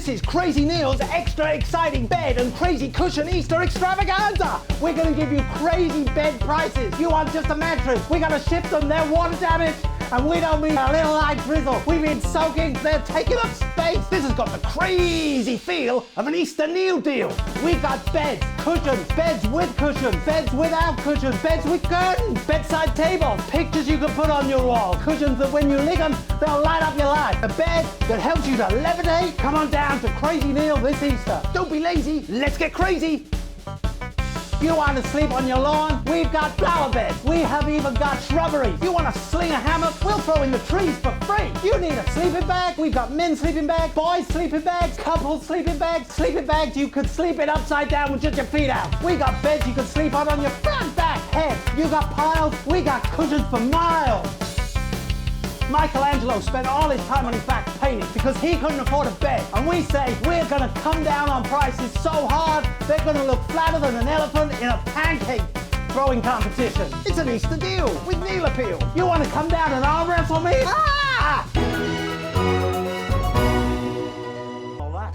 This is Crazy Neil's extra exciting bed and crazy cushion Easter extravaganza. We're going to give you crazy bed prices. You want just a mattress? We got to ship them. They're water damaged. And we don't mean a little light drizzle. We mean soaking. They're taking up space. This has got the crazy feel of an Easter Neil deal. We've got beds, cushions, beds with cushions, beds without cushions, beds with curtains, bedside tables, pictures you can put on your wall, cushions that when you lick them, they'll light up your life. A bed that helps you to levitate. Come on down to Crazy Neil this Easter. Don't be lazy. Let's get crazy. You want to sleep on your lawn? We've got flower beds. We have even got shrubbery. You want to sling a hammock? We'll throw in the trees for free. You need a sleeping bag? We've got men's sleeping bags, boys' sleeping bags, couples' sleeping bags you could sleep in upside down with just your feet out. We got beds you can sleep on your front, back, head. You got piles, we got cushions for miles. Michelangelo spent all his time on his back painting because he couldn't afford a bed. And we say we're going to come down on prices so hard they're going to look flatter than an elephant in a pancake throwing competition. It's an Easter deal with Neil appeal. You want to come down and arm wrestle me? Ah!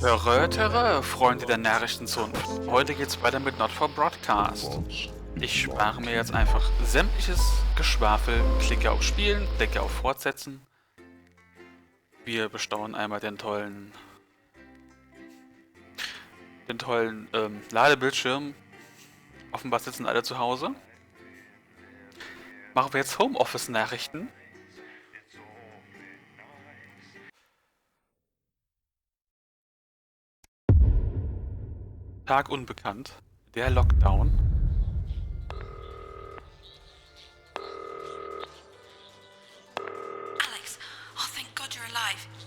Terrö, Freunde der Nachrichtenzunft. Heute geht's weiter mit Not for Broadcast. Ich spare mir jetzt einfach sämtliches Geschwafel, klicke auf Spielen, klicke auf Fortsetzen. Wir bestaunen einmal den tollen Ladebildschirm. Offenbar sitzen alle zu Hause. Machen wir jetzt Homeoffice-Nachrichten. Tag unbekannt. Der Lockdown.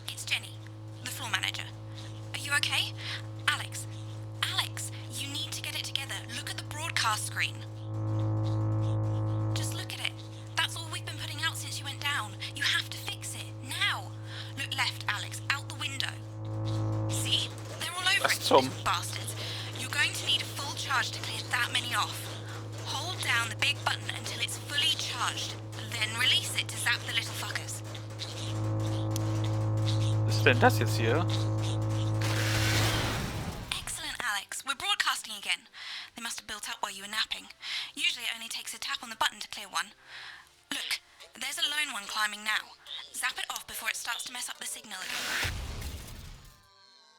It's Jenny, the floor manager. Are you okay? Alex, you need to get it together. Look at the broadcast screen. Just look at it. That's all we've been putting out since you went down. You have to fix it, now. Look left, Alex, out the window. See? They're all over it, these bastards. You're going to need a full charge to clear that many off. Hold down the big button until it's fully charged. Then release it to zap the little fuckers. Was ist denn das jetzt hier? Excellent, Alex. We're broadcasting again. They must have built up while you were napping. Usually it only takes a tap on the button to clear one. Look, there's a lone one climbing now. Zap it off before it starts to mess up the signal again.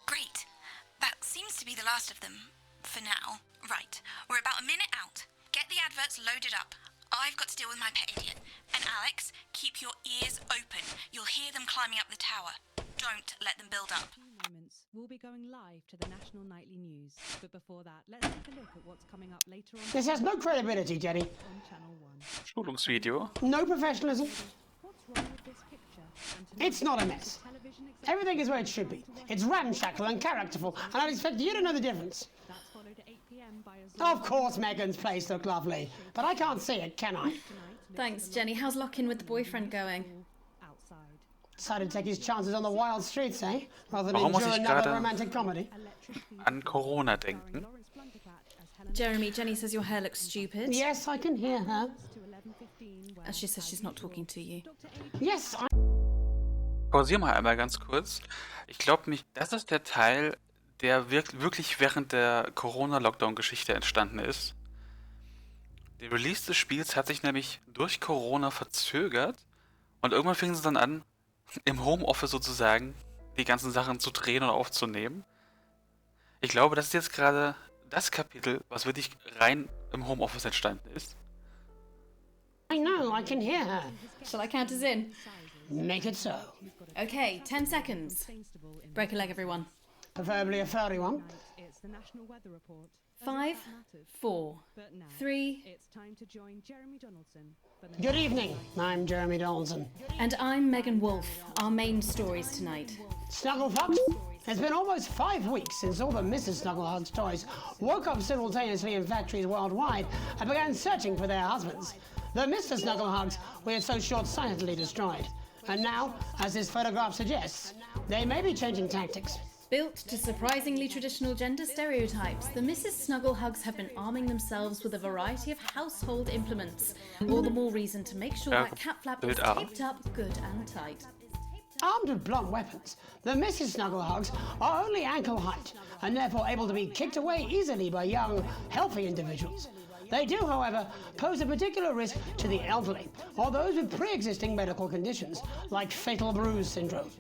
Great. That seems to be the last of them. For now. Right. We're about a minute out. Get the adverts loaded up. I've got to deal with my pet idiot. And Alex, keep your ears open. You'll hear them climbing up the tower. Don't let them build up. We'll be going live to the National Nightly News. But before that, let's take a look at what's coming up later on. This has no credibility, Jenny. On Channel 1. Schulungsvideo. No professionalism. What's wrong with this picture? It's not a mess. Everything is where it should be. It's ramshackle and characterful, and I'd expect you to know the difference. That's followed at 8 p.m. by a Of course Megan's place looked lovely, but I can't see it, can I? Thanks, Jenny. How's lock-in with the boyfriend going? outside. Decided to take his chances on the wild streets, eh? Rather than Warum muss endure ich another gerade romantic comedy. an Corona denken? Jeremy, Jenny says your hair looks stupid. Yes, I can hear her. As she says she's not talking to you. Yes, I... Pausier mal einmal ganz kurz. Ich glaube nicht, das ist der Teil, der wirklich während der Corona-Lockdown-Geschichte entstanden ist. Der Release des Spiels hat sich nämlich durch Corona verzögert und irgendwann fingen sie dann an, im Homeoffice sozusagen die ganzen Sachen zu drehen und aufzunehmen. Ich glaube, das ist jetzt gerade das Kapitel, was wirklich rein im Homeoffice entstanden ist. I know, I can hear her. Shall I count us in? Make it so. Okay, 10 seconds. Break a leg, everyone. Preferably a furry one. It's the National Weather Report. 5, 4, 3, It's time to join Jeremy Donaldson. Good evening, I'm Jeremy Donaldson. and I'm Megan Wolf. Our main stories tonight. Snugglefox? It's been almost 5 weeks since all the Mrs. Snugglehug's toys woke up simultaneously in factories worldwide and began searching for their husbands. The Mr. Snugglehugs we had so short-sightedly destroyed. And now, as this photograph suggests, they may be changing tactics. Built to surprisingly traditional gender stereotypes, the Mrs. Snugglehugs have been arming themselves with a variety of household implements. All the more reason to make sure that cat flap is Bild A. taped up good and tight. Armed with blunt weapons, the Mrs. Snugglehugs are only ankle height and therefore able to be kicked away easily by young, healthy individuals. They do, however, pose a particular risk to the elderly or those with pre-existing medical conditions like fatal bruise syndrome.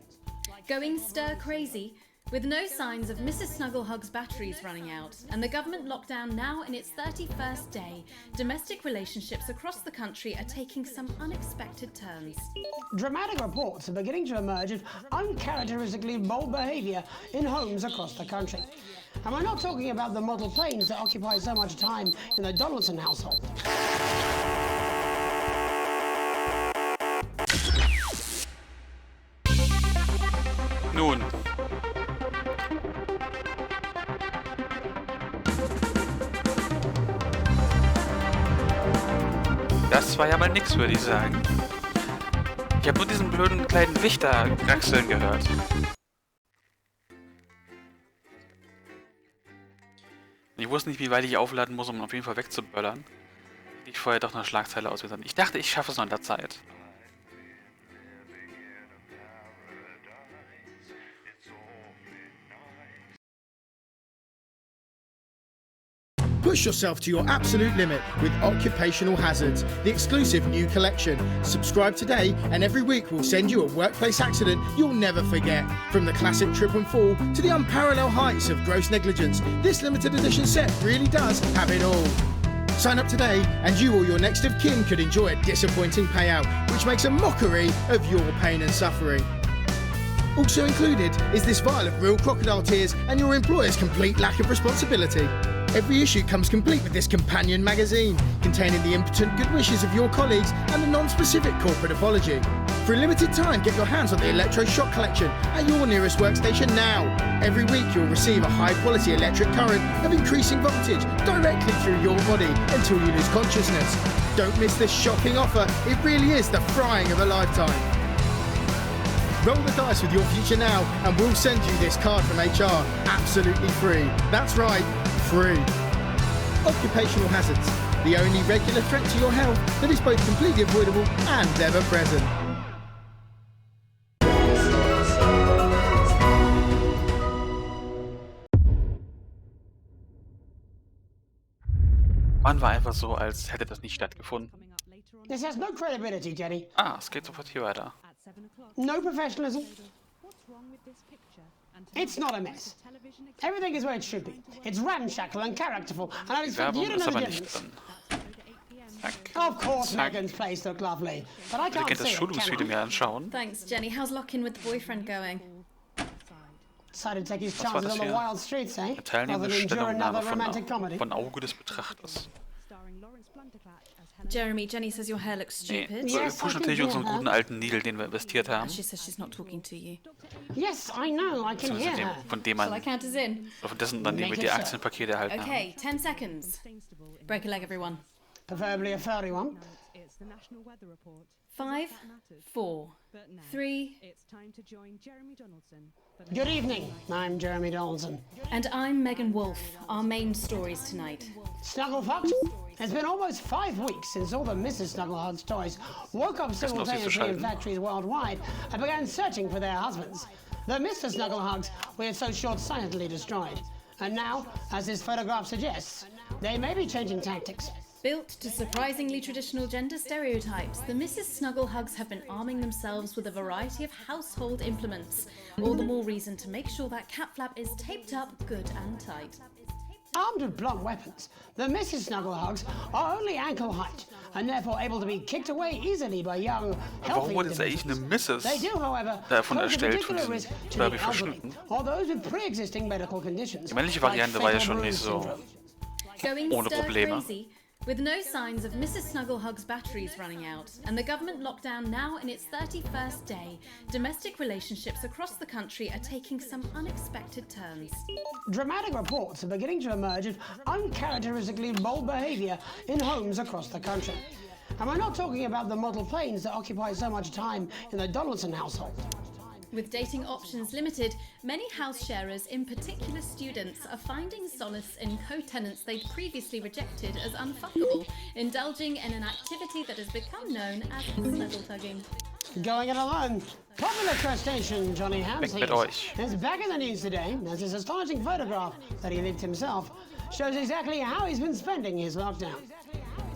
Going stir crazy? With no signs of Mrs. Snugglehug's batteries running out and the government lockdown now in its 31st day, domestic relationships across the country are taking some unexpected turns. Dramatic reports are beginning to emerge of uncharacteristically bold behaviour in homes across the country. And we're not talking about the model planes that occupy so much time in the Donaldson household. Nun. Das war ja mal nix, würde ich sagen. Ich habe nur diesen blöden kleinen Wichter kraxeln gehört. Ich wusste nicht, wie weit ich aufladen muss, um auf jeden Fall wegzuböllern. Ich vorher doch eine Schlagzeile auswählen. Ich dachte, ich schaffe es noch in der Zeit. Push yourself to your absolute limit with Occupational Hazards, the exclusive new collection. Subscribe today and every week we'll send you a workplace accident you'll never forget. From the classic trip and fall to the unparalleled heights of gross negligence, this limited edition set really does have it all. Sign up today and you or your next of kin could enjoy a disappointing payout, which makes a mockery of your pain and suffering. Also included is this vial of real crocodile tears and your employer's complete lack of responsibility. Every issue comes complete with this companion magazine, containing the impotent good wishes of your colleagues and a non-specific corporate apology. For a limited time, get your hands on the electroshock collection at your nearest workstation now. Every week you'll receive a high-quality electric current of increasing voltage directly through your body until you lose consciousness. Don't miss this shocking offer, it really is the frying of a lifetime. Roll the dice with your future now and we'll send you this card from HR absolutely free. That's right, free. Occupational hazards, the only regular threat to your health that is both completely avoidable and ever present. Man war einfach so, als hätte das nicht stattgefunden. This has no credibility, Jenny. Ah, es geht sofort hier weiter. No professionalism. It's not a mess. Everything is where it should be. It's ramshackle and characterful, and I expect you to know the difference. Of course, Megan's place looked lovely, but I can't see it, can I? anschauen. Thanks, Jenny. How's lock-in with the boyfriend going? Decided to take his chances on the wild streets, eh? Rather than endure another romantic comedy. Von Auge des Betrachters. Jeremy, Jenny says your hair looks stupid. Nee, wir pushen natürlich unseren guten alten Needle, den wir investiert haben. She says she's not talking to you. Yes, I know, I can hear her. Von dem Shall I man, count us in? von dessen dann wir die Aktienpakete erhalten haben. Okay, 10 seconds. Break a leg, everyone. Preferably a furry one. 5, 4, 3... Good evening, I'm Jeremy Donaldson. And I'm Megan Wolfe, our main stories tonight. Snugglefox, it's been almost 5 weeks since all the Mrs. Snugglehugs toys woke up simultaneously in factories worldwide and began searching for their husbands. The Mr. Snugglehugs we had so short-sightedly destroyed. And now, as this photograph suggests, they may be changing tactics. Built to surprisingly traditional gender stereotypes, the Mrs. Snugglehugs have been arming themselves with a variety of household implements. All the more reason to make sure that cat flap is taped up good and tight. Armed with blunt weapons, the Mrs. Snugglehugs are only ankle height and therefore able to be kicked away easily by young, healthy Warum wurde jetzt eigentlich eine individuals. Mrs. They do, however, davon pose a erstellt, von particular diesem risk to the Barbie elderly verschnitten? or those with pre-existing medical conditions. Die männliche Variante war ja schon nicht so Going ohne stir Probleme. crazy? With no signs of Mrs. Snugglehug's batteries running out and the government lockdown now in its 31st day, domestic relationships across the country are taking some unexpected turns. Dramatic reports are beginning to emerge of uncharacteristically bold behaviour in homes across the country. And we're not talking about the model planes that occupy so much time in the Donaldson household. With dating options limited, many house sharers, in particular students, are finding solace in co-tenants they'd previously rejected as unfuckable, indulging in an activity that has become known as snuggle tugging. Going it alone. Popular crustacean Johnny Weg mit euch. is back in the news today as his astonishing photograph that he leaked himself shows exactly how he's been spending his lockdown.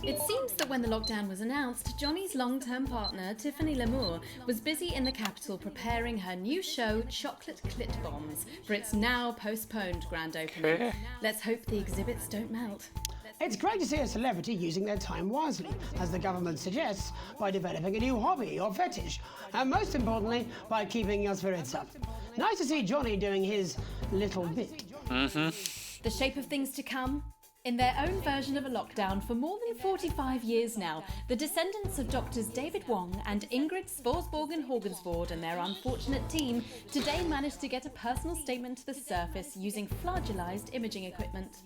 It seems that when the lockdown was announced, Johnny's long-term partner, Tiffany Lamour, was busy in the capital preparing her new show, Chocolate Clit Bombs, for its now postponed grand opening. Okay. Let's hope the exhibits don't melt. It's great to see a celebrity using their time wisely, as the government suggests, by developing a new hobby or fetish, and most importantly, by keeping your spirits up. Nice to see Johnny doing his little bit. The shape of things to come? In their own version of a lockdown for more than 45 years now, the descendants of doctors David Wong and Ingrid Svorsborgen-Horgensvoord and their unfortunate team today managed to get a personal statement to the surface using flagellized imaging equipment.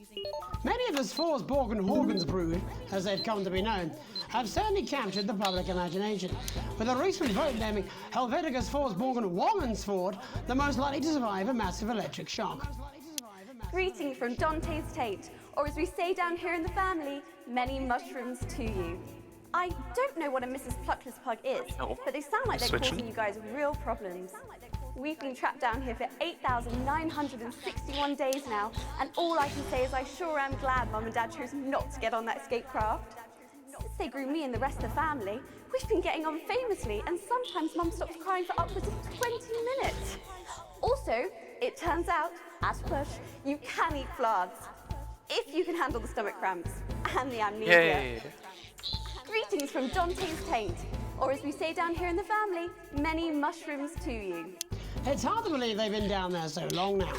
Many of the Svorsborgen-Horgensvoord, as they've come to be known, have certainly captured the public imagination, with a recent vote naming Helvetica Svorsborgen-Wongensvoord the most likely to survive a massive electric shock. Greetings from Dante's Tate, or as we say down here in the family, many mushrooms to you. I don't know what a Mrs. Pluckless Pug is, but they sound like they're causing you guys real problems. We've been trapped down here for 8,961 days now, and all I can say is I sure am glad Mum and Dad chose not to get on that escape craft. Since they grew me and the rest of the family, we've been getting on famously, and sometimes Mum stops crying for upwards of 20 minutes. Also, it turns out, at push, you can eat flags, if you can handle the stomach cramps and the amnesia. Yay. Greetings from Dante's Taint, or as we say down here in the family, many mushrooms to you. It's hard to believe they've been down there so long now.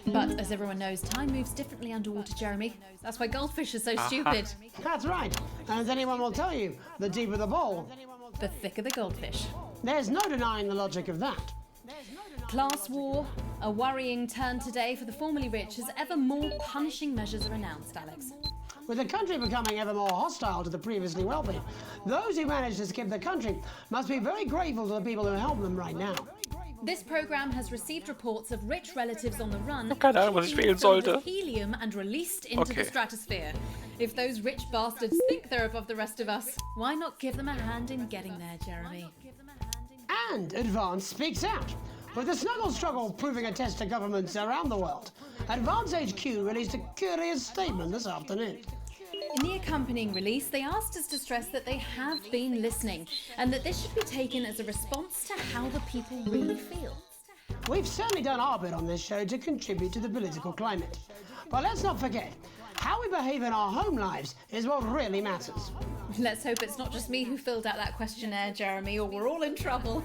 But as everyone knows, time moves differently underwater, Jeremy. That's why goldfish are so stupid. That's right. And as anyone will tell you, the deeper the bowl, The thicker the goldfish. there's no denying the logic of that. Class war, a worrying turn today for the formerly rich as ever more punishing measures are announced, Alex. With the country becoming ever more hostile to the previously wealthy, those who managed to skip the country must be very grateful to the people who help them right now. This program has received reports of rich relatives on the run Keine Ahnung, was ich wählen filled sollte. with helium and released into Okay. the stratosphere. If those rich bastards think they're above the rest of us, why not give them a hand in getting there, Jeremy? And Advance speaks out. With the snuggle struggle proving a test to governments around the world, Advance HQ released a curious statement this afternoon. In the accompanying release, they asked us to stress that they have been listening and that this should be taken as a response to how the people really feel. We've certainly done our bit on this show to contribute to the political climate. But let's not forget, how we behave in our home lives is what really matters. Let's hope it's not just me who filled out that questionnaire, Jeremy, or we're all in trouble.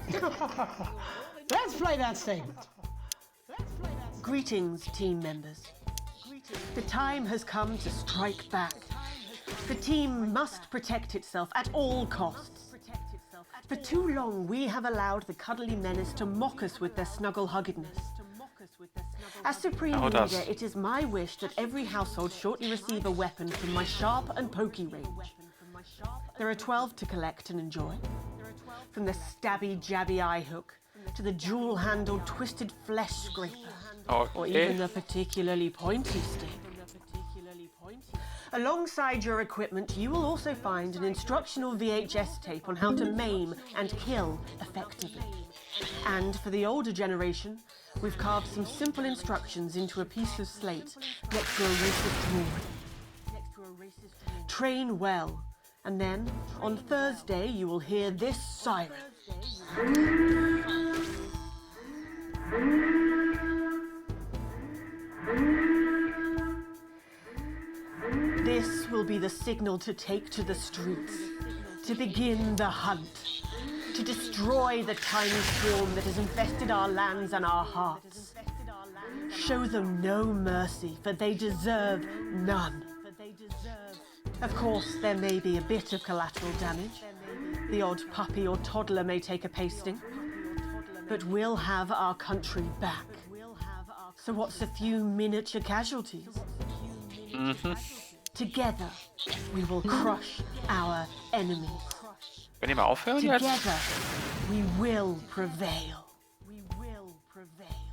Let's play that statement. Greetings, team members. The time has come to strike back. The team must protect itself at all costs. For too long, we have allowed the cuddly menace to mock us with their snuggle-huggedness. As Supreme Oh, Leader, das. it is my wish that every household shortly receive a weapon from my sharp and pokey range. There are 12 to collect and enjoy. From the stabby, jabby eye hook to the jewel-handled twisted flesh scraper, or even the particularly pointy stick. Alongside your equipment, you will also find an instructional VHS tape on how to maim and kill effectively. And for the older generation, we've carved some simple instructions into a piece of slate next to a racist warning. Train well, and then, on Thursday, you will hear this siren. This will be the signal to take to the streets, to begin the hunt, to destroy the tiny swarm that has infested our lands and our hearts. Show them no mercy, for they deserve none. Of course, there may be a bit of collateral damage. The odd puppy or toddler may take a pasting. But we'll have our country back. So what's a few miniature casualties? Together, we will crush our enemies. Wenn ihr mal aufhören jetzt? Together, we will prevail. We will prevail.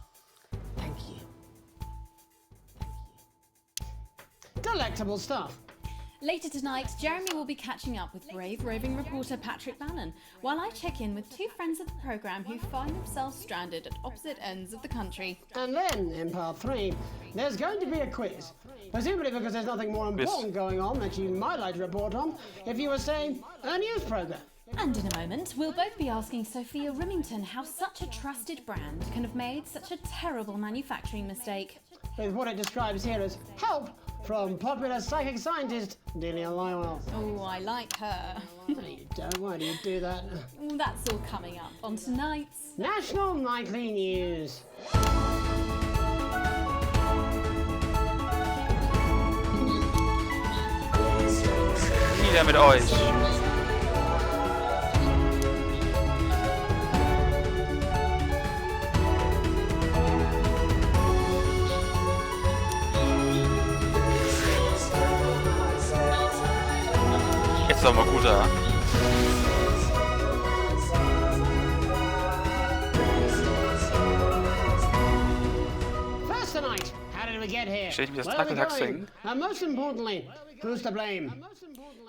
Thank you. Delectable stuff. Later tonight, Jeremy will be catching up with brave roving reporter Patrick Bannon, while I check in with two friends of the programme who find themselves stranded at opposite ends of the country. And then, in part 3, there's going to be a quiz. Presumably because there's nothing more important going on that you might like to report on if you were, say, a news programme. And in a moment, we'll both be asking Sophia Rimington how such a trusted brand can have made such a terrible manufacturing mistake. With what it describes here as help from popular psychic scientist Delia Lywell. Oh, I like her. No, you don't. Why do you do that? That's all coming up on tonight's National Nightly News. Wieder mit euch. Jetzt noch mal guter. First tonight, how did we get here? Stell ich mir das Where are we Tackelhack going? singen? And most importantly, who's to blame?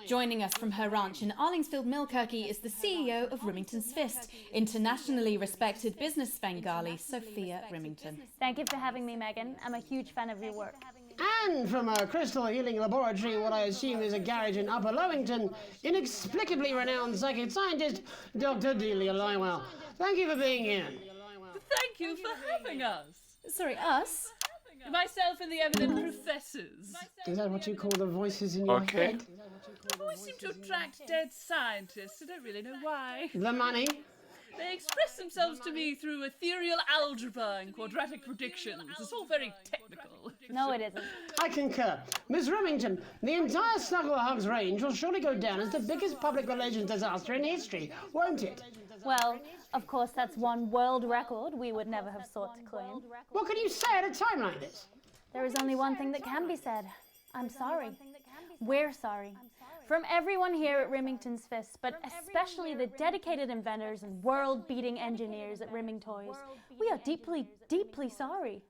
Joining us from her ranch in Arlingsfield, Milkirky is the CEO of Rimington's Fist, internationally respected business Bengali, Sophia Rimington. Thank you for having me, Megan. I'm a huge fan of your work. And from a crystal healing laboratory, what I assume is a garage in Upper Lowington, inexplicably renowned psychic scientist, Dr. Delia Lywell. Thank you for being here. Thank you for having us. Sorry, us? Myself and the eminent professors. Is that what you call the voices in your head? We seem to attract dead scientists. I don't really know why. The money? They express themselves to me through ethereal algebra and quadratic predictions. It's all very technical. No, it isn't. I concur. Miss Remington, the entire Snugglehugs range will surely go down as the biggest public relations disaster in history, won't it? Well, of course, that's one world record we would never have sought to claim. What can you say at a time like this? There is only one thing that can be said. I'm sorry. We're sorry. From everyone here at Rimington's Fist, but especially the dedicated inventors and world-beating engineers at Rimming Toys, we are deeply, deeply sorry.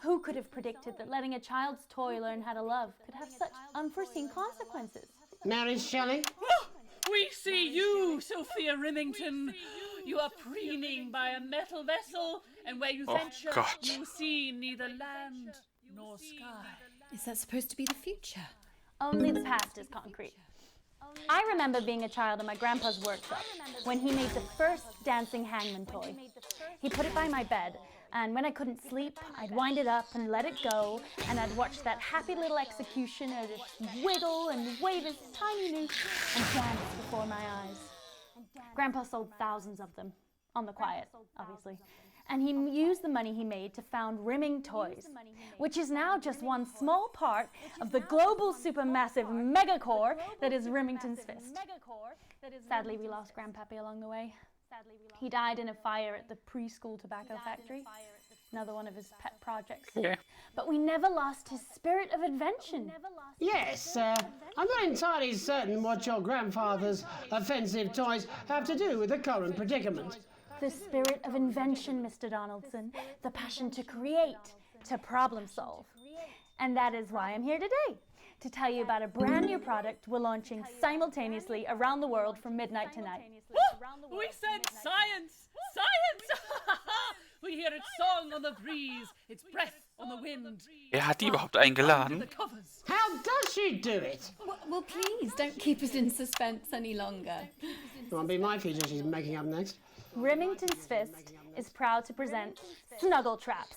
Who could have predicted that letting a child's toy learn how to love could have such unforeseen consequences? Mary Shelley? We see you, Sophia Rimington. You are preening by a metal vessel, and where you venture, you see neither land nor sky. Is that supposed to be the future? Only the past is concrete. I remember being a child in my grandpa's workshop when he made the first dancing hangman toy. He put it by my bed, and when I couldn't sleep, I'd wind it up and let it go, and I'd watch that happy little executioner just wiggle and wave his tiny noose and dance before my eyes. Grandpa sold thousands of them, on the quiet, obviously. And he used the money he made to found Rimming Toys, which is now just one small part of the global supermassive megacore that is Rimington's Fist. Sadly, we lost Grandpappy along the way. He died in a fire at the preschool tobacco factory, another one of his pet projects. Yeah. But we never lost his spirit of invention. Yes, I'm not entirely certain what your grandfather's offensive toys have to do with the current predicament. The spirit of invention, Mr. Donaldson. The passion to create, to problem solve. And that is why I'm here today, to tell you about a brand new product we're launching simultaneously around the world from midnight tonight. We said science! Science! We hear its song on the breeze, its breath on the wind. Hat die überhaupt eingeladen? How does she do it? Well, please, don't keep us in suspense any longer. Won't be my feature she's making up next. Rimington's Fist is proud to present Snuggle Traps.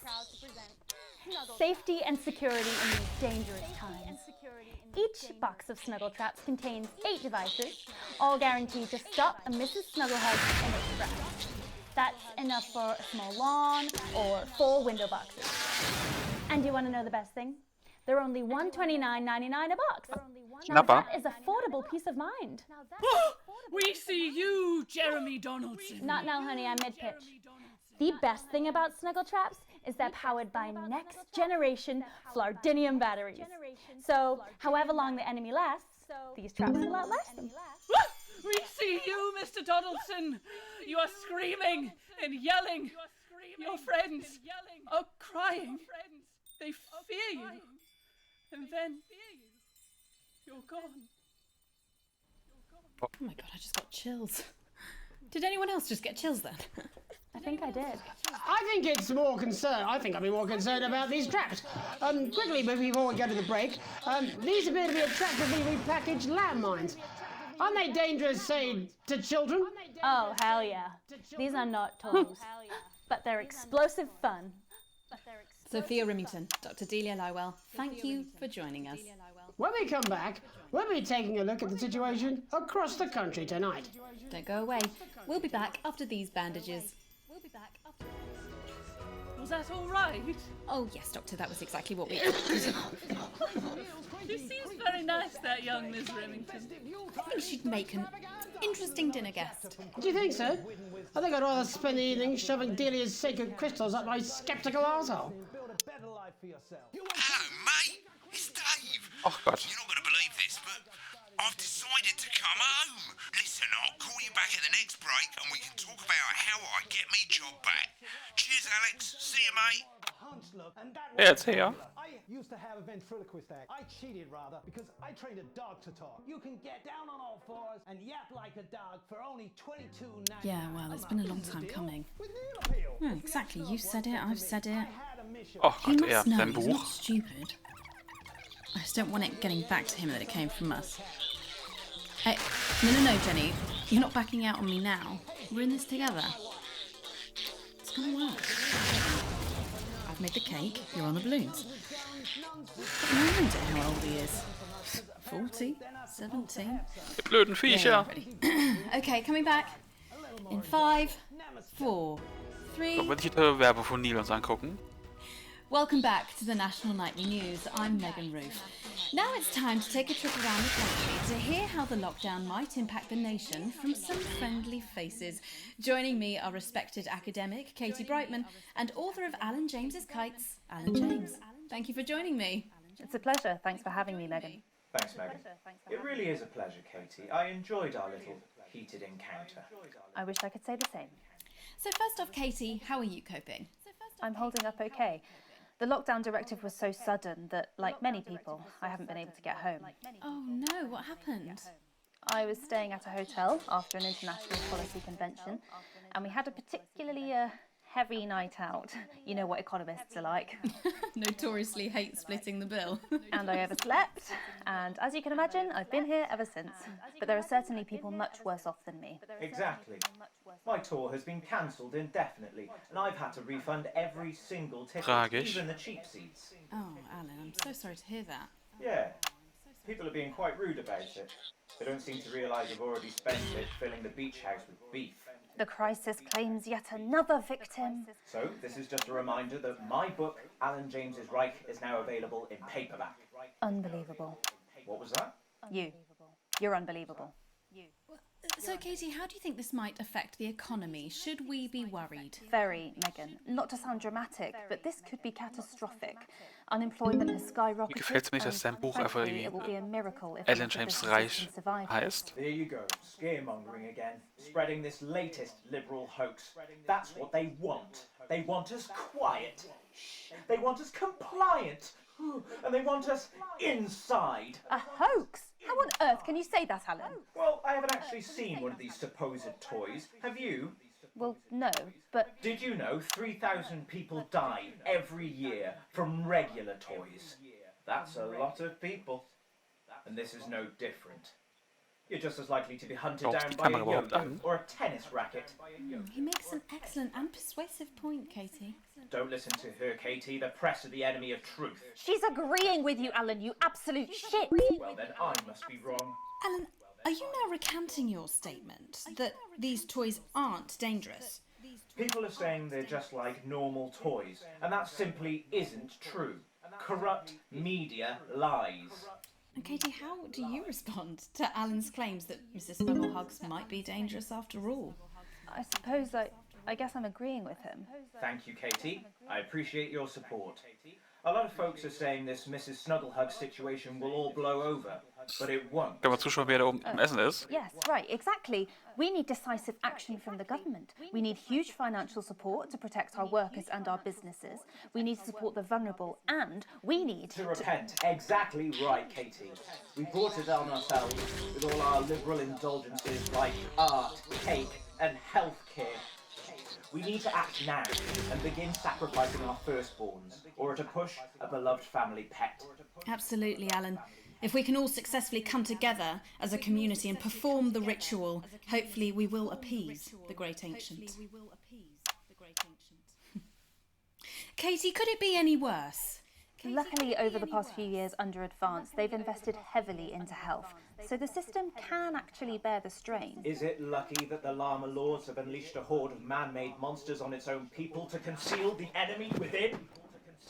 Safety and security in these dangerous times. Each box of Snuggle Traps contains 8 devices, all guaranteed to stop a Mrs. Snugglehug in its tracks. That's enough for a small lawn or 4 window boxes. And do you want to know the best thing? They're only $129.99 a box. Now that is affordable peace of mind. We see you, Jeremy Donaldson. Not now, honey, I'm mid-pitch. The best thing about Snuggle Traps is they're powered by next-generation Flardinium batteries. So, however long the enemy lasts, these traps will outlast them. We see you, Mr. Donaldson. You are screaming and yelling. Your friends are crying. They fear you. And then You're gone. Oh my god, I just got chills. Did anyone else just get chills then? I think I did. I think it's more concerned. I think I'd be more concerned about these traps. Quickly, before we go to the break, these appear to be attractively repackaged landmines. Aren't they dangerous, say, to children? Oh, hell yeah. These are not toys. But they're explosive fun. Sophia Remington, Dr. Delia Lywell, thank you for joining us. When we come back, we'll be taking a look at the situation across the country tonight. Don't go away. We'll be back after these bandages. Was that all right? Oh yes, Doctor, that was exactly what we... She seems very nice, that young Miss Remington. I think she'd make an interesting dinner guest. Do you think so? I think I'd rather spend the evening shoving Delia's sacred crystals up my sceptical arsehole. Hello, mate. It's Dave. Oh God. You're not going to believe this, but I've decided to come home. Listen, I'll call you back at the next break and we can talk about how I get me job back. Cheers, Alex. See you, mate. Ja, erzähl ja. I used to have a ventriloquist act. I cheated rather because I trained a dog to talk. You can get down on all fours and yap like a dog for only $22.99. Yeah, well, it's been a long time coming. Exactly, you said it, I've said it. Oh He Gott, ja, must know, sein he's Buch. not stupid. I just don't want it getting back to him that it came from us. Hey, no, Jenny. You're not backing out on me now. We're in this together. It's gonna work. I've made the cake, you're on the balloons. No idea how old he is. 40? 17? Die blöden Viecher. Okay, coming back. In 5, 4, 3... So, wenn sich die Werbe von Neil uns angucken. Welcome back to the National Nightly News. I'm Megan Roof. Now it's time to take a trip around the country to hear how the lockdown might impact the nation from some friendly faces. Joining me are respected academic Katie Brightman and author of Alan James's Kites, Alan James. Thank you for joining me. It's a pleasure. Thanks for having me, Megan. Thanks, Megan. It really is a pleasure, Katie. I enjoyed our little heated encounter. I wish I could say the same. So first off, Katie, how are you coping? I'm holding up okay. The lockdown directive was so sudden that, like many people, I haven't been able to get home. Oh no, what happened? I was staying at a hotel after an international policy convention, and we had a particularly heavy night out. You know what economists are like. Notoriously hate splitting the bill. And I overslept, and as you can imagine, I've been here ever since. But there are certainly people much worse off than me. Exactly. My tour has been cancelled indefinitely, and I've had to refund every single ticket, Tragisch. even the cheap seats. Oh, Alan, I'm so sorry to hear that. Yeah, people are being quite rude about it. They don't seem to realise they've already spent it filling the beach house with beef. The crisis claims yet another victim. So, this is just a reminder that my book, Alan James's Reich, is now available in paperback. Unbelievable. What was that? You're unbelievable. So, Katie, how do you think this might affect the economy? Should we be worried? Very, Megan. Not to sound dramatic, but this could be catastrophic. Unemployment has skyrocketed. Mir gefällt es nicht, dass sein Buch einfach It will be a miracle if Alan James Reich heißt. There you go, scaremongering again, spreading this latest liberal hoax. That's what they want. They want us quiet. They want us compliant. And they want us inside. A hoax? How on earth can you say that, Alan? Well, I haven't actually seen one of these supposed toys. Have you? Well, no, but... Did you know 3,000 people die every year from regular toys? That's a lot of people. And this is no different. You're just as likely to be hunted down by a yo-yo or a tennis racket. He makes an excellent and persuasive point, Katie. Don't listen to her, Katie. The press are the enemy of truth. She's agreeing with you, Alan, you absolute shit! Well, then I must be wrong. Alan, are you now recanting your statement that these toys aren't dangerous? People are saying they're just like normal toys, and that simply isn't true. Corrupt media lies. And Katie, how do you respond to Alan's claims that Mrs. Snugglehugs might be dangerous after all? I suppose I guess I'm agreeing with him. Thank you, Katie. I appreciate your support. A lot of folks are saying this Mrs. Snugglehug situation will all blow over. but it won't. Kann man zuschauen, wer da oben im Essen ist? Yes, right, exactly. We need decisive action from the government. We need huge financial support to protect our workers and our businesses. We need to support the vulnerable, and we need to repent. Exactly right, Katie. We brought it on ourselves with all our liberal indulgences like art, cake, and healthcare. We need to act now and begin sacrificing our firstborns, or to push a beloved family pet. Absolutely, Alan. If we can all successfully come together as a community and perform the ritual, hopefully we will appease the Great Ancient. Katie, could it be any worse? Luckily, over the past few years under Advance, they've invested heavily into health, so the system can actually bear the strain. Is it lucky that the Llama Lords have unleashed a horde of man-made monsters on its own people to conceal the enemy within?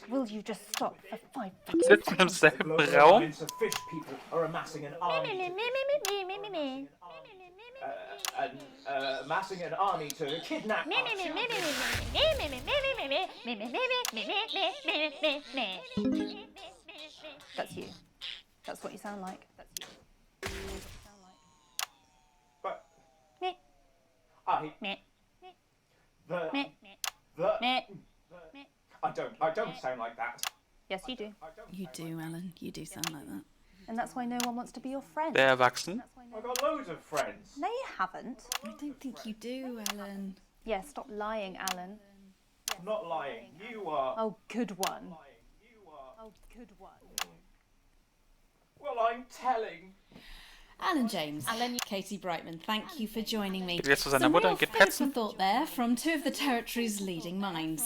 Will you just stop for 5 Sitzen im selben Raum? Fish people are amassing an army. Amassing an army to kidnap That's you. That's what you sound like. But I don't sound like that. Yes, you do. You do, Alan. You do sound like that. And that's why no one wants to be your friend. They're erwachsen. I've got loads of friends. No, you haven't. I don't think you do, Alan. Yeah, stop lying, Alan. I'm not lying. You are. Oh, good one. Oh, good one. Well, I'm telling. Alan James, Katie Brightman, thank you for joining me. Jetzt zu seiner Some Mutter real und geht food for petzen. thought there from two of the territory's leading minds.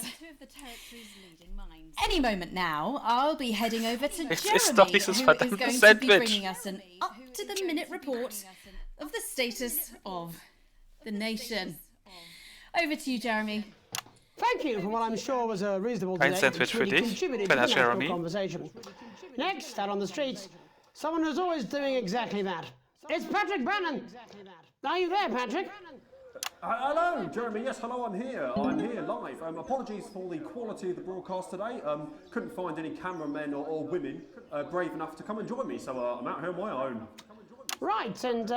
Any moment now, I'll be heading over to Es Jeremy, ist doch dieses who is verdammte going to be Sandwich. bringing us an up-to-the-minute report of the status of the nation. Over to you, Jeremy. Thank you for what I'm sure was a reasonable Ein debate Sandwich which really für dich, contributed to Bella the national Jeremy. conversation. Next, out on the streets, someone who's always doing exactly that. It's Patrick Bannon. Are you there, Patrick? Hello, Jeremy. Yes, hello, I'm here. I'm here live. Apologies for the quality of the broadcast today. Couldn't find any cameramen or women brave enough to come and join me, so I'm out here on my own. Right, and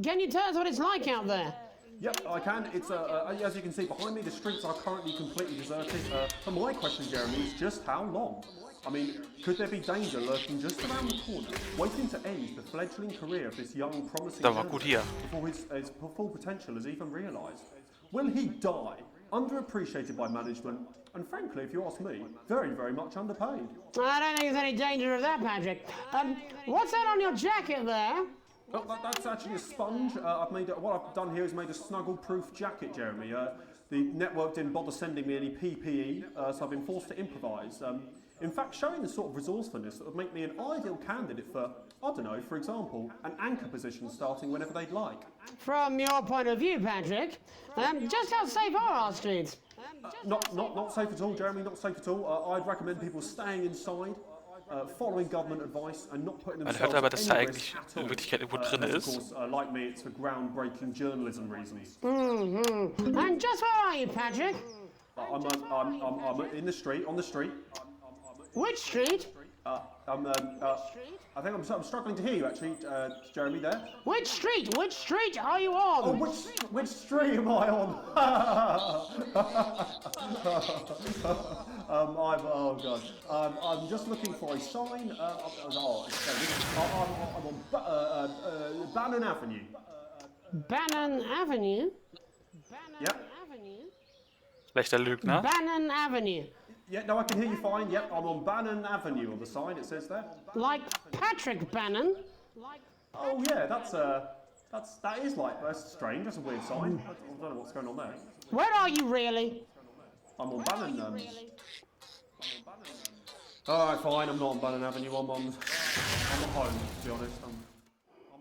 can you tell us what it's like out there? Yep, I can. It's as you can see behind me, the streets are currently completely deserted. So my question, Jeremy, is just how long? I mean, could there be danger lurking just around the corner, waiting to end the fledgling career of this young, promising Das war gut hier. before his full potential is even realised? Will he die, underappreciated by management, and frankly, if you ask me, very, very much underpaid? I don't think there's any danger of that, Patrick. What's that on your jacket there? Oh, that's actually a sponge. What I've done here is made a snuggle-proof jacket, Jeremy. The network didn't bother sending me any PPE, so I've been forced to improvise. In fact, showing the sort of resourcefulness that would make me an ideal candidate for, I don't know, for example, an anchor position starting whenever they'd like. From your point of view, Patrick, just how safe are our streets? Not safe at all, Jeremy, not safe at all. I'd recommend people staying inside, following government advice and not putting Man themselves hört aber, dass da at any eigentlich risk at all. in Wirklichkeit irgendwo drin Of ist. course, like me, it's for groundbreaking journalism reasons. Mm-hmm. And just where are you, Patrick? I'm in the street, on the street. Which street? I think I'm struggling to hear you actually, Jeremy. There. Which street? Which street are you on? Oh, which street am I on? I'm just looking for a sign. I'm on Bannon Avenue. Bannon Avenue. Yep. Schlechter Lügner. Bannon Avenue. Yeah, no, I can hear you fine. Yep, I'm on Bannon Avenue on the sign. It says there. Like Patrick Bannon. Oh yeah, that's strange. That's a weird sign. I don't know what's going on there. Where are you really? I'm on Bannon. Alright, fine. I'm not on Bannon Avenue. I'm at home, to be honest.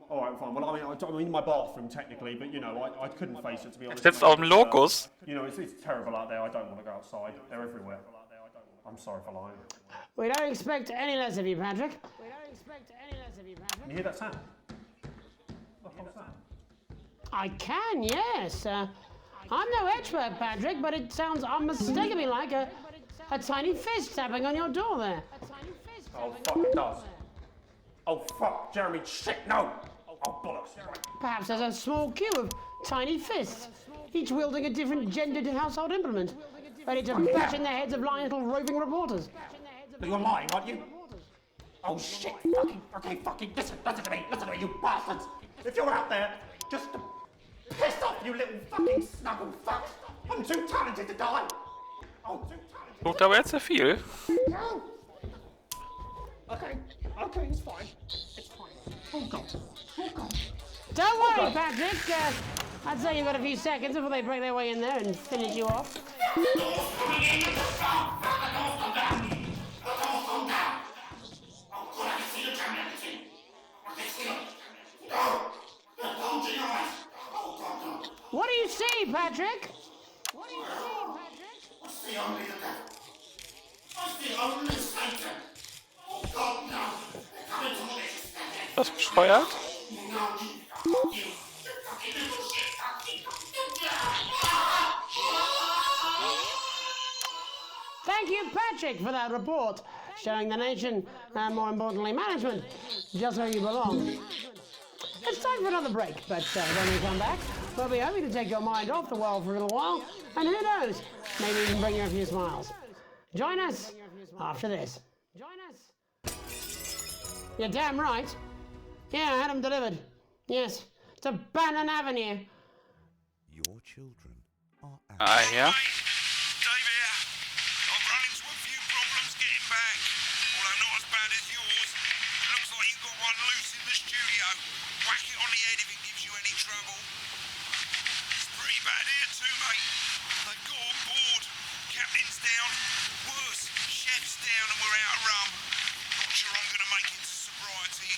Alright, fine. Well, I'm in my bathroom technically, but you know, I couldn't face it, to be honest. Sitzt auf dem Locus. You know, it's terrible out there. I don't want to go outside. They're everywhere. I'm sorry for lying. We don't expect any less of you, Patrick. Can you hear that sound? I can, yes. I'm no expert, Patrick, but it sounds unmistakably like a tiny fist tapping on your door there. Oh, fuck, it does. Oh, fuck, Jeremy, shit, no! Oh, bollocks. Perhaps there's a small queue of tiny fists, each wielding a different gendered household implement, ready to bash in the heads of lying little roving reporters. But you're lying, aren't you? Oh, shit, fucking, listen to me, you bastards! If you're out there, just piss off, you little fucking snuggle fuck! I'm too talented to die! Oh, too talented. Guckt aber jetzt sehr viel. No! Okay, it's fine. It's fine. Oh, God. Oh, God. Don't worry, Patrick. I'd say you've got a few seconds before they break their way in there and finish you off. What do you see, Patrick? I see only the devil. I see only Satan. Oh God, no. They're coming to me. Das bescheuert. Thank you, Patrick, for that report, showing the nation, and more importantly, management, just where you belong. It's time for another break, but when we come back, we'll be happy to take your mind off the world for a little while, and who knows, maybe even bring you a few smiles. Join us after this. You're damn right. Yeah, I had them delivered. Yes, to Bannon Avenue. Your children are out. Ja. Dave here. I've run into a few problems getting back. Although not as bad as yours. It looks like you've got one loose in the studio. Whack it on the head if it gives you any trouble. It's pretty bad here too, mate. They've got on board. Captain's down. Worse, chef's down and we're out of rum. Not sure I'm going to make it to sobriety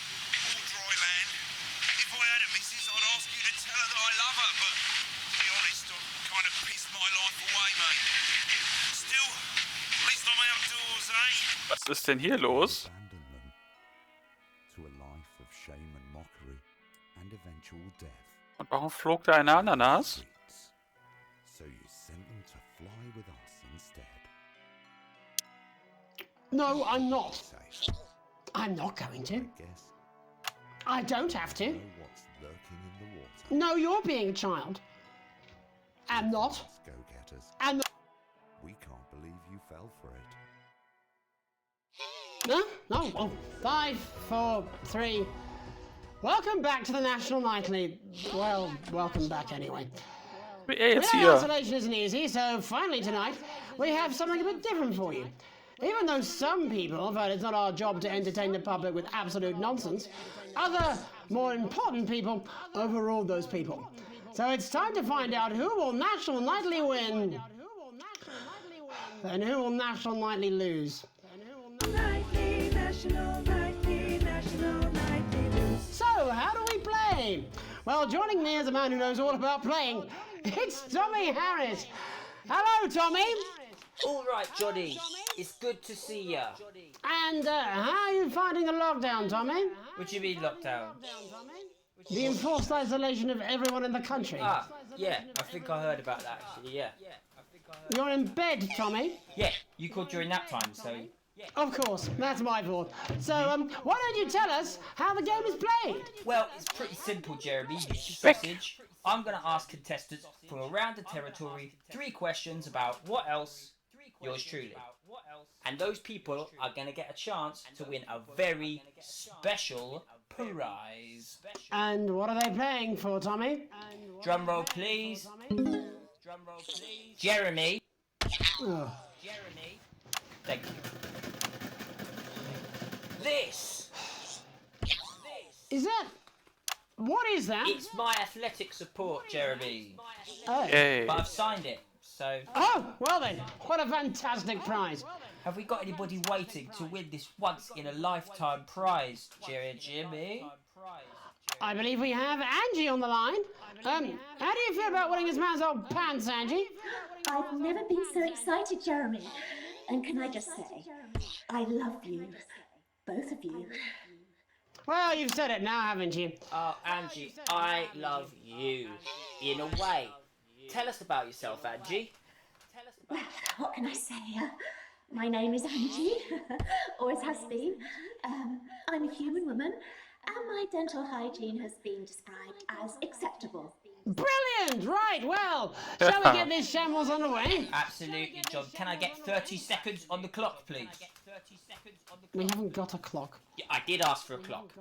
or dry land. If I had a missus, I'd ask you to tell her that I love her, but to be honest, I've kind of pissed my life away, mate. Still, at least I'm outdoors, eh? Was ist denn hier los? To a life of shame and mockery and eventual death. Und warum flog da eine Ananas? So you sent them to fly with us instead. No, I'm not. I'm not going to. I don't have to. What's lurking in the water? No, you're being a child. I'm not. Go-getters. And We can't believe you fell for it. no, no. Oh, 5, 4, 3. Welcome back to the National Nightly. Well, welcome back anyway. Jetzt We know hier. isolation isn't easy, so finally tonight we have something a bit different for you. Even though some people felt it's not our job to entertain the public with absolute nonsense, other, more important people overruled those people. So it's time to find out who will National Nightly win and who will National Nightly lose. So, how do we play? Well, joining me is a man who knows all about playing. It's Tommy Harris. Hello, Tommy. All right, Johnny. It's good to see ya. And how are you finding the lockdown, Tommy? What do you mean lockdown? The enforced isolation of everyone in the country. Ah, yeah. I think I heard about that actually. Yeah. You're in bed, Tommy. Yeah. You called during nap time, so. Of course, that's my fault. So, why don't you tell us how the game is played? Well, it's pretty simple, Jeremy. You sausage. I'm going to ask contestants from around the territory 3 questions about what else. Yours truly. And those people are going to get a chance to win a very special prize. And what are they playing for, Tommy? Drum roll, please. Drum roll, please. Jeremy. Oh. Jeremy. Thank you. This. Is that... What is that? It's my athletic support, Jeremy. Oh. Yay. But I've signed it, so... Oh, well then, what a fantastic prize. Have we got anybody waiting to win this once-in-a-lifetime prize, Jimmy? I believe we have Angie on the line. How do you feel about winning this man's old pants, Angie? I've never been so excited, Jeremy. And can I just say, I love you. Both of you. Well, you've said it now, haven't you? Oh, Angie, I love you. In a way. Tell us about yourself, Angie. What can I say? My name is Angie. Always has been. I'm a human woman, and my dental hygiene has been described as acceptable. Brilliant! Right, well, shall we get this shambles underway? Absolutely, John. Can I get 30 seconds on the clock, please? We haven't got a clock. Yeah, I did ask for a clock.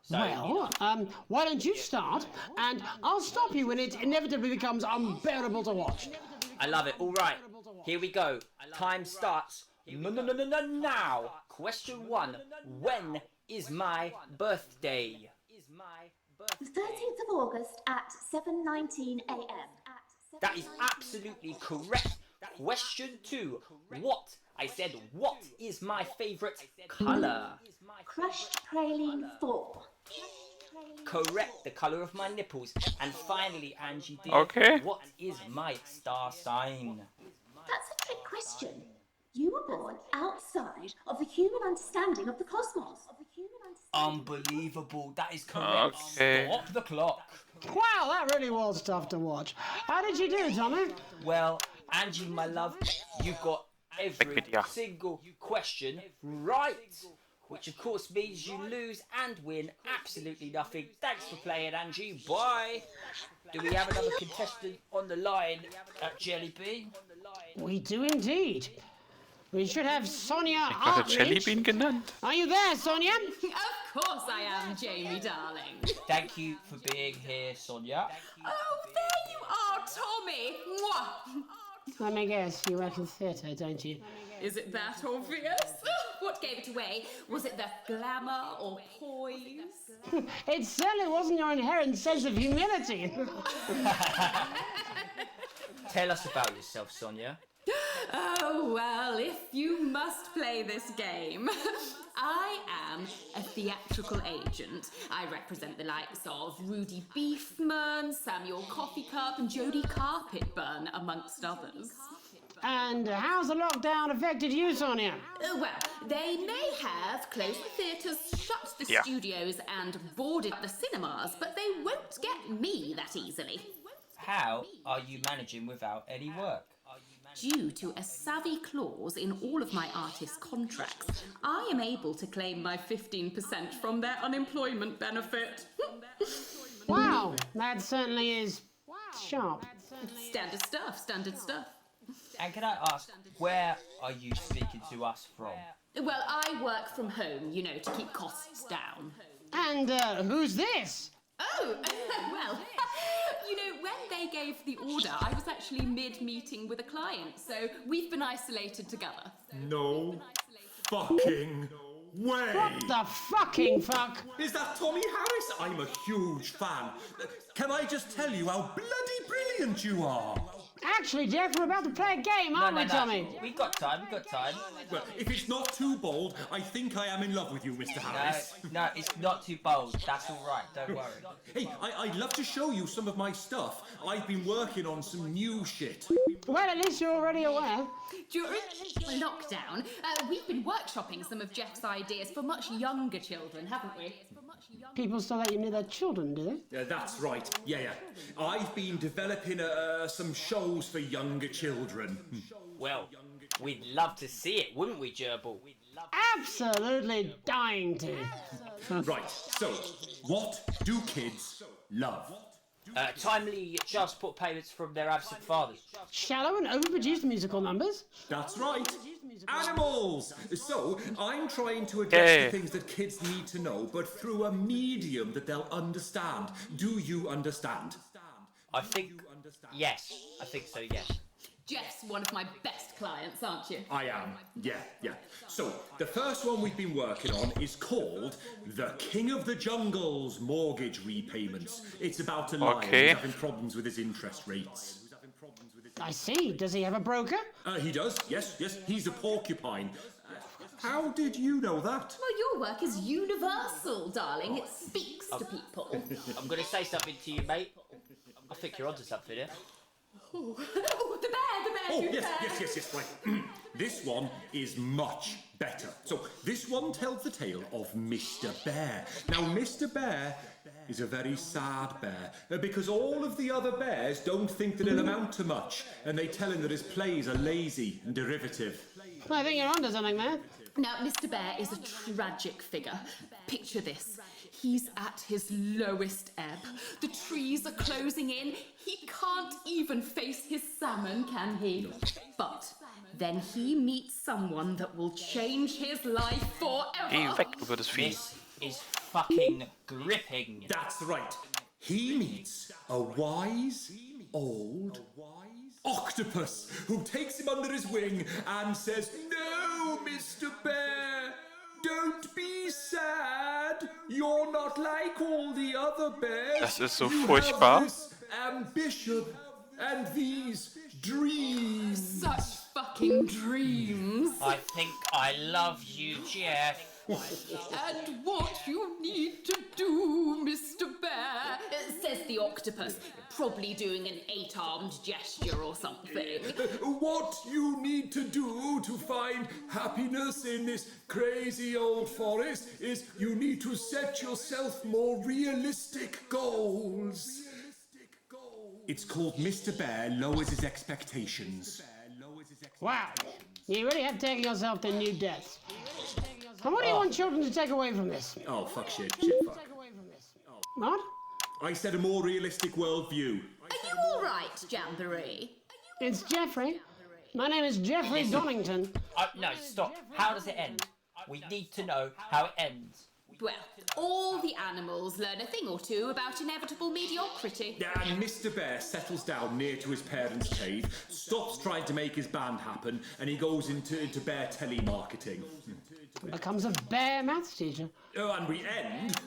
So, Well, why don't you start, and I'll stop you when it inevitably becomes unbearable to watch. I love it. All right, here we go. Time starts now. Question 1. When is my birthday? The 13th of August at 7:19 a.m. That is absolutely correct. Question 2. What? I said, what is my favourite colour? Crushed praline 4. Correct, the colour of my nipples. And finally, Angie dear, Okay. what is my star sign? That's a trick question. You were born outside of the human understanding of the cosmos. Unbelievable, that is correct. Okay. Stop the clock. Wow, that really was tough to watch. How did you do, Tommy? Well, Angie, my love, you got every single question right. Which of course means you lose and win absolutely nothing. Thanks for playing, Angie. Bye. Do we have another contestant on the line at Jelly Bean? We do indeed. We should have Sonia Ich wurde Hartledge. Jellybean genannt. Are you there, Sonia? Of course I am, Jamie, darling. Thank you for being here, Sonia. Oh, there you are, Tommy. Mwah. Let me guess, you work in theatre, don't you? Is it that obvious? What gave it away? Was it the glamour or poise? It certainly wasn't your inherent sense of humility. Tell us about yourself, Sonia. Oh, well, if you must play this game. I am a theatrical agent. I represent the likes of Rudy Beefman, Samuel Coffee Cup, and Jodie Carpetburn, amongst others. And how's the lockdown affected you, Sonia? Well, they may have closed the theatres, shut the studios, and boarded the cinemas, but they won't get me that easily. How are you managing without any work? Due to a savvy clause in all of my artist contracts, I am able to claim my 15% from their unemployment benefit. Wow, that certainly is sharp. Standard stuff, standard stuff. And can I ask, where are you speaking to us from? Well, I work from home, you know, to keep costs down. And who's this? Oh, well, you know, when they gave the order, I was actually mid-meeting with a client, so we've been isolated together. No fucking way! What the fucking fuck? Is that Tommy Harris? I'm a huge fan. Can I just tell you how bloody brilliant you are? Actually, Jeff, we're about to play a game, aren't we, Tommy? We've got time, Well, if it's not too bold, I think I am in love with you, Mr. Harris. No, it's not too bold. That's all right, don't worry. Hey, I'd love to show you some of my stuff. I've been working on some new shit. Well, at least you're already aware. During lockdown, we've been workshopping some of Jeff's ideas for much younger children, haven't we? People still let you near their children, do they? Yeah, that's right. Yeah. I've been developing some shows for younger children. Well, we'd love to see it, wouldn't we, Gerbil? Absolutely dying to. Right, so, what do kids love? Timely child support payments from their absent fathers. Shallow and overproduced musical numbers? That's right. Animals! So, I'm trying to address the things that kids need to know, but through a medium that they'll understand. Do you understand? I think so, yes. Jeff's one of my best clients, aren't you? I am, yeah. So, the first one we've been working on is called The King of the Jungle's Mortgage Repayments. It's about a lion who's having problems with his interest rates. I see. Does he have a broker? He does, yes. He's a porcupine. How did you know that? Well, your work is universal, darling. It speaks to people. I'm going to say something to you, mate. I think you're onto something here. Oh, the bear! Oh, yes, right. This one is much better. So, this one tells the tale of Mr. Bear. Now, Mr. Bear is a very sad bear, because all of the other bears don't think that he'll amount to much, and they tell him that his plays are lazy and derivative. I think you're onto something there. Now, Mr. Bear is a tragic figure. Picture this. He's at his lowest ebb. The trees are closing in. He can't even face his salmon, can he? But then he meets someone that will change his life forever. This is fucking gripping. That's right. He meets a wise old octopus who takes him under his wing and says, "No, Mr. Bear, don't be sad. You're not like all the other bears. Das ist so You furchtbar. have this ambition and these dreams." Such fucking dreams. I think I love you, Jeff. And what you need to do, Mr. Bear, says the octopus, probably doing an 8-armed gesture or something. What you need to do to find happiness in this crazy old forest is you need to set yourself more realistic goals. It's called Mr. Bear Lowers His Expectations. Wow, you really have taken yourself to new depths. And what do you want children to take away from this? Oh, fuck shit, fuck. What? I said a more realistic worldview. Are you all right, Jamboree? It's Jeffrey. My name is Jeffrey Donington. No, stop. How does it end? We need to know how it ends. Well, all the animals learn a thing or two about inevitable mediocrity. And Mr. Bear settles down near to his parents' cave, stops trying to make his band happen, and he goes into bear telemarketing. Becomes a bear maths teacher. Oh, and we end...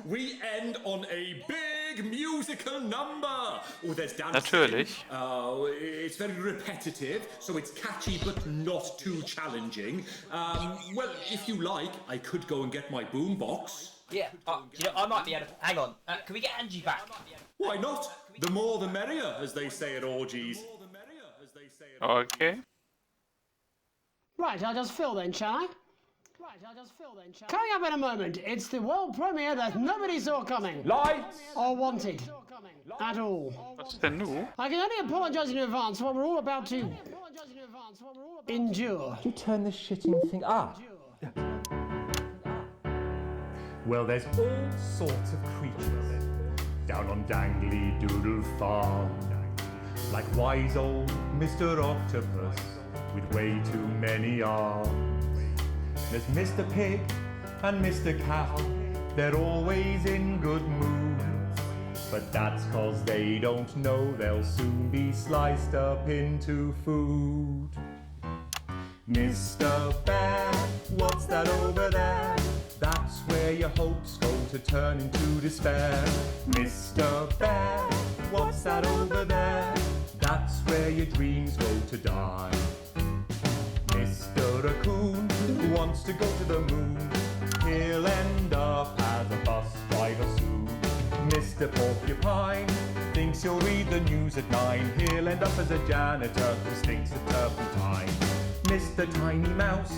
We end on a big musical number. Oh, there's dancing. Natürlich. It's very repetitive, so it's catchy but not too challenging. Well, if you like, I could go and get my boombox. Yeah, I might be able to... Hang on, can we get Angie back? Why not? The more the merrier, as they say at orgies. Okay. Right, I'll just fill then, shall I? Coming up in a moment, it's the world premiere that nobody saw coming. Lights! Or wanted. At all. What's denn nu? I can only apologise in advance for what we're all about to endure. You turn this shitting thing up. Well, there's all sorts of creatures down on Dangly Doodle Farm. Like wise old Mr. Octopus with way too many arms. There's Mr. Pig and Mr. Cow, they're always in good moods. But that's 'cause they don't know they'll soon be sliced up into food. Mr. Bear, what's that over there? That's where your hopes go to turn into despair. Mr. Bear, what's that over there? That's where your dreams go to die. Mr. Raccoon wants to go to the moon. He'll end up as a bus driver soon. Mr. Porcupine thinks he'll read the news at 9. He'll end up as a janitor who stinks of turpentine. Mr. Tiny Mouse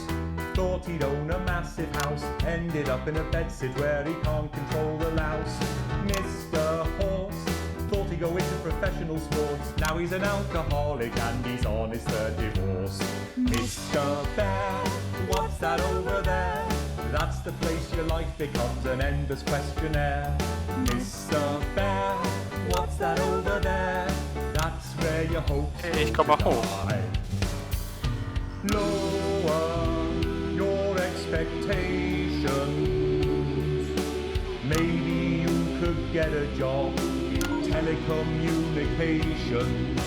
thought he'd own a massive house. Ended up in a bedsit where he can't control the louse. Mr. Horse thought he'd go into professional sports. Now he's an alcoholic and he's on his 3rd divorce. Mr. Bear, what's that over there? That's the place your life becomes an endless questionnaire. Mr. Bear, what's that over there? That's where your hopes Ich komm mal hoch. Lower your expectations. Maybe you could get a job in telecommunications.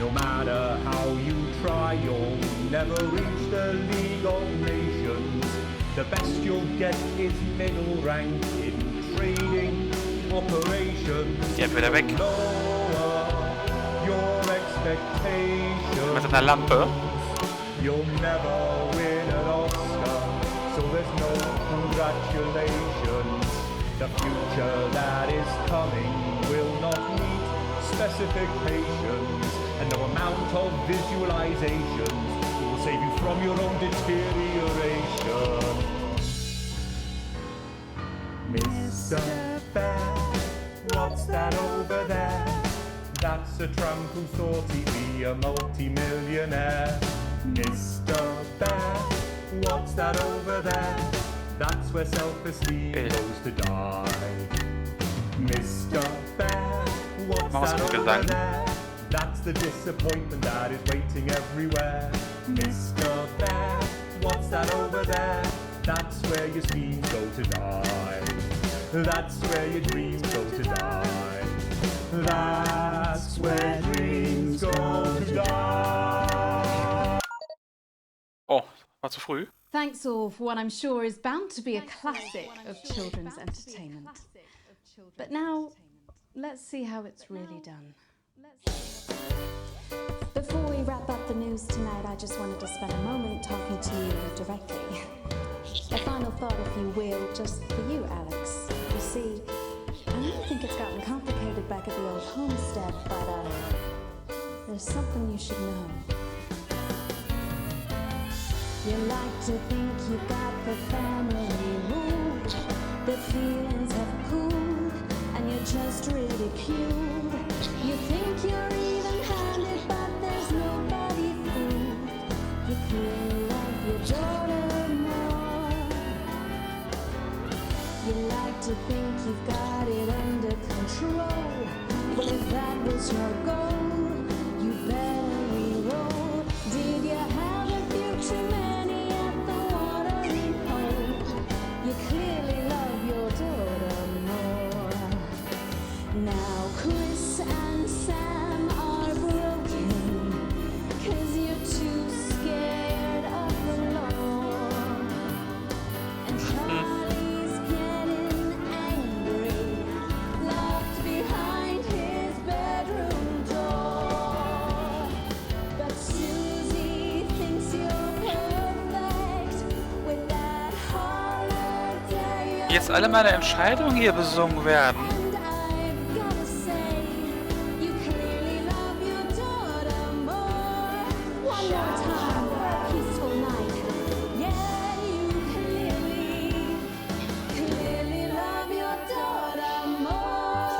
No matter how you try, you'll never reach the League of Nations. The best you'll get is middle rank in trading operations. Geh wieder weg. Lower your expectations. Mit einer Lampe. You'll never win an Oscar, so there's no congratulations. The future that is coming will not meet specifications, and no amount of visualizations will save you from your own deterioration. Mr. Bear, what's that over there? That's a tramp who thought he'd be a multi-millionaire. Mr. Bear, what's that over there? That's where self-esteem goes to die. Mr. Bear, what's that over there? That's the disappointment that is waiting everywhere. Mr. Bear, what's that over there? That's where your schemes go to die. That's where your dreams go to die. That's where dreams go to die. Oh, war zu früh. Thanks all for what I'm sure is bound to be a classic of children's entertainment. But now, let's see how it's really done. Before we wrap up the news tonight, I just wanted to spend a moment talking to you directly. A final thought, if you will, just for you, Alex. You see, I really think it's gotten complicated back at the old homestead, but there's something you should know. You like to think you got the family moved, the feelings have cooled, and you're just ridiculed. You think you're even-handed, but there's nobody fooled. You clearly love your daughter more. You like to think you've got it under control. Well, if that was your goal, you better re-roll. Did you have a few too many at the watering hole? You clearly love your daughter more. Now Chris and Sam are broken, 'cause you're too scared of the law. And Charlie's getting angry, locked behind his bedroom door. But Susie thinks you're perfect with that holiday. Jetzt alle meine Entscheidungen hier besungen werden. And I've gotta say, you clearly love your daughter more. One more time for a peaceful night. Yeah, you clearly love your daughter more.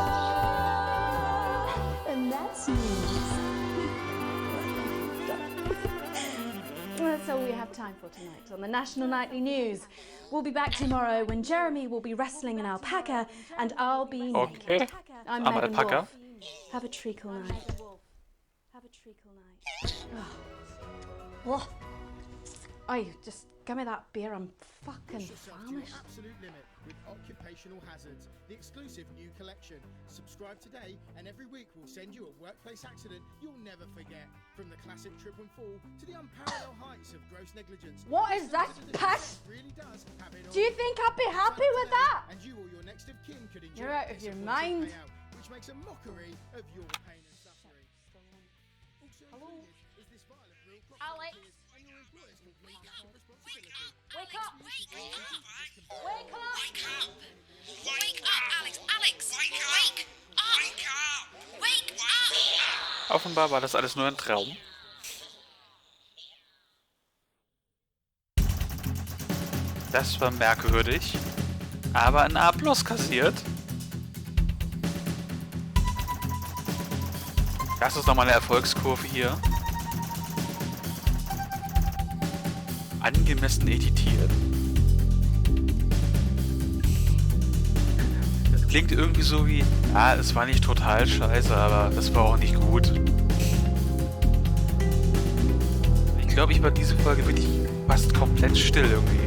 And that's news. That's all we have time for tonight on the National Nightly News. We'll be back tomorrow when Jeremy will be wrestling an alpaca and I'll be Okay. naked. I'm Am Megan Alpaca. Wolf. Have a treacle night. Have a treacle night. Oh. Oh, just give me that beer. I'm fucking Push yourself to your famished. absolute limit with Occupational Hazards, the exclusive new collection. Subscribe today, and every week we'll send you a workplace accident you'll never forget. From the classic trip and fall to the unparalleled heights of gross negligence. What is that piss? Really does have it all. Do you think I'd be happy with that? And you or your next of kin could enjoy You're out of a your supportive mind. payout, which makes a mockery of your pain and suffering. Also included is this file of real Alex. and your employer's complete lack of responsibility. Wake up! Wake up! Wake up, Alex! Alex! Wake up! Wake up! Offenbar war das alles nur ein Traum. Das war merkwürdig, aber ein A+ kassiert. Das ist nochmal eine Erfolgskurve hier. Angemessen editiert. Das klingt irgendwie so wie, ja, es war nicht total scheiße, aber das war auch nicht gut. Ich glaube, ich war diese Folge wirklich fast komplett still irgendwie.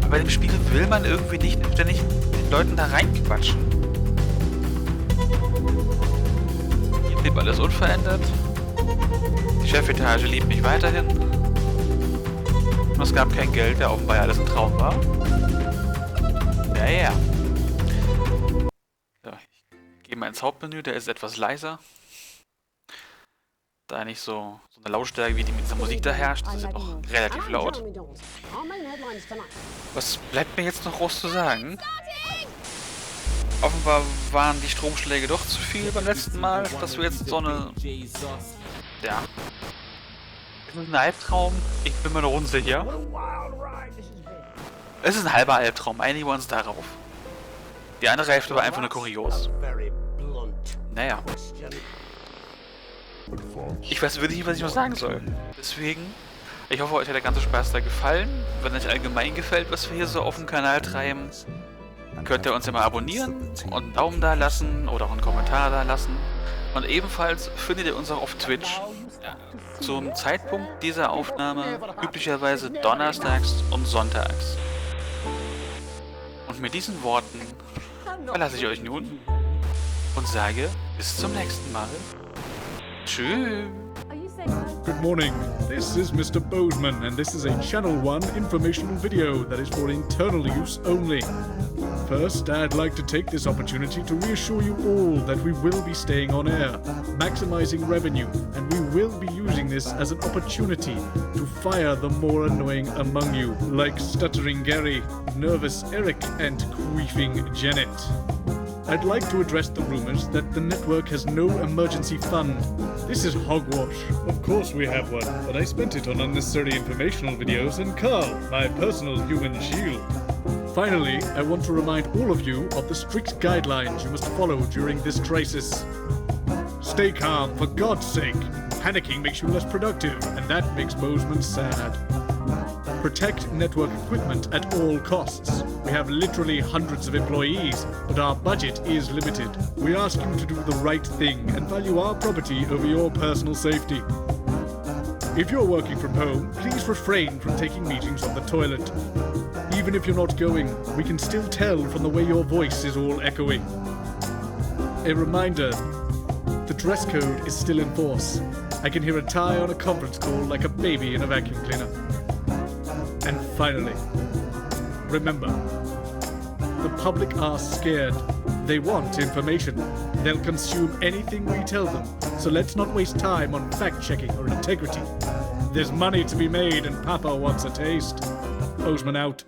Aber bei dem Spiel will man irgendwie nicht ständig den Leuten da reinquatschen. Hier blieb alles unverändert. Die Chefetage liebt mich weiterhin. Und es gab kein Geld, der offenbar alles ein Traum war. Ja. So, ich gehe mal ins Hauptmenü, der ist etwas leiser. Da nicht so eine Lautstärke wie die mit dieser Musik da herrscht. Das ist ja auch relativ laut. Was bleibt mir jetzt noch groß zu sagen? Offenbar waren die Stromschläge doch zu viel beim letzten Mal, dass wir jetzt so eine... Ja. Ist das ein Albtraum? Ich bin mir noch unsicher. Es ist ein halber Albtraum, einigen wir uns darauf. Die andere Hälfte war einfach nur kurios. Naja. Ich weiß wirklich nicht, was ich noch sagen soll. Deswegen Ich hoffe, euch hat der ganze Spaß da gefallen. Wenn euch allgemein gefällt, was wir hier so auf dem Kanal treiben, könnt ihr uns ja mal abonnieren und einen Daumen da lassen oder auch einen Kommentar da lassen. Und ebenfalls findet ihr uns auch auf Twitch. Ja, zum Zeitpunkt dieser Aufnahme üblicherweise donnerstags und sonntags. Und mit diesen Worten verlasse ich euch nun und sage bis zum nächsten Mal. Tschüss. Good morning, this is Mr. Bozeman, and this is a Channel 1 informational video that is for internal use only. First, I'd like to take this opportunity to reassure you all that we will be staying on air, maximizing revenue, and we will be using this as an opportunity to fire the more annoying among you, like Stuttering Gary, Nervous Eric, and Queefing Janet. I'd like to address the rumors that the network has no emergency fund. This is hogwash. Of course we have one, but I spent it on unnecessary informational videos and Carl, my personal human shield. Finally, I want to remind all of you of the strict guidelines you must follow during this crisis. Stay calm, for God's sake. Panicking makes you less productive, and that makes Bozeman sad. Protect network equipment at all costs. We have literally hundreds of employees, but our budget is limited. We ask you to do the right thing and value our property over your personal safety. If you're working from home, please refrain from taking meetings on the toilet. Even if you're not going, we can still tell from the way your voice is all echoing. A reminder, the dress code is still in force. I can hear a tie on a conference call like a baby in a vacuum cleaner. And finally, remember, the public are scared. They want information. They'll consume anything we tell them, so let's not waste time on fact-checking or integrity. There's money to be made and Papa wants a taste. Bozeman out.